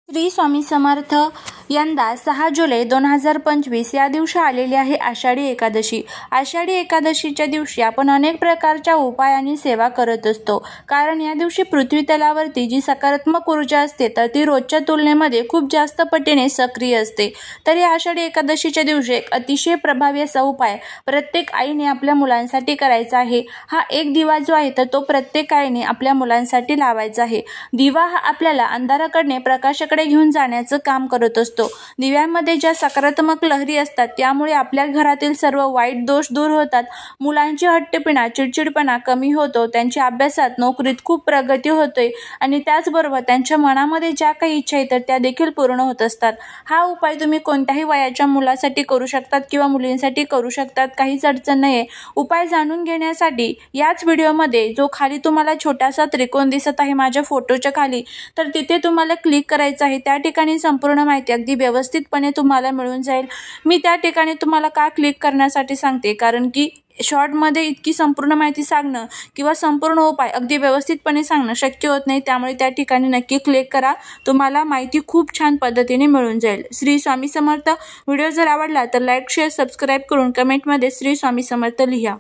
श्री स्वामी समर्थ। यंदा 6 जुलै 2025 या दिवशी आलेली आहे आषाढी एकादशी। आषाढी एकादशीच्या दिवशी आपण अनेक प्रकारच्या उपाय आणि सेवा करत असतो, कारण या दिवशी पृथ्वी तलावरती जी सकारात्मक ऊर्जा असते तर ती रोजच्या तुलनेमध्ये खूप जास्त पटीने सक्रिय असते। तर या आषाढी एकादशीच्या दिवशी एक अतिशय प्रभावी असा उपाय प्रत्येक आईने आपल्या मुलांसाठी करायचा आहे। हा एक दिवा जो आहे तर तो प्रत्येक आईने आपल्या मुलांसाठी लावायचा आहे। दिवा हा आपल्याला अंधाराकडे प्रकाशाकडे घेऊन जाण्याचं काम करत असतो। दिव्यामध्ये ज्या सकारात्मक लहरी असतात त्यामुळे आपल्या घरातील सर्व वाईट दोष दूर होतात, मुलांची हट्टीपणा, चिडचिडपणा कमी होतो, त्यांच्या अभ्यासात, नोकरीत खूप प्रगती होते आणि त्याचबरोबर त्यांच्या मनामध्ये ज्या काही इच्छा आहेत त्या देखील पूर्ण होत असतात। हा उपाय तुम्ही कोणत्याही वयाच्या मुलासाठी करू शकतात किंवा मुलींसाठी करू शकतात, काहीच अडचण नाहीये। उपाय जाणून घेण्यासाठी याच व्हिडिओमध्ये जो खाली तुम्हाला छोटासा त्रिकोण दिसत आहे माझ्या फोटोच्या खाली, तर तिथे तुम्हाला क्लिक करायचं आहे। त्या ठिकाणी संपूर्ण माहिती अगदी व्यवस्थितपणे तुम्हाला मिळून जाईल। मी त्या ठिकाणी तुम्हाला का क्लिक करण्यासाठी सांगते, कारण की शॉर्टमध्ये इतकी संपूर्ण माहिती सांगणं किंवा संपूर्ण उपाय अगदी व्यवस्थितपणे सांगणं शक्य होत नाही, त्यामुळे त्या ठिकाणी नक्की क्लिक करा, तुम्हाला माहिती खूप छान पद्धतीने मिळून जाईल। श्री स्वामी समर्थ। व्हिडिओ जर आवडला तर लाईक, शेअर, सबस्क्राईब करून कमेंटमध्ये श्री स्वामी समर्थ लिहा।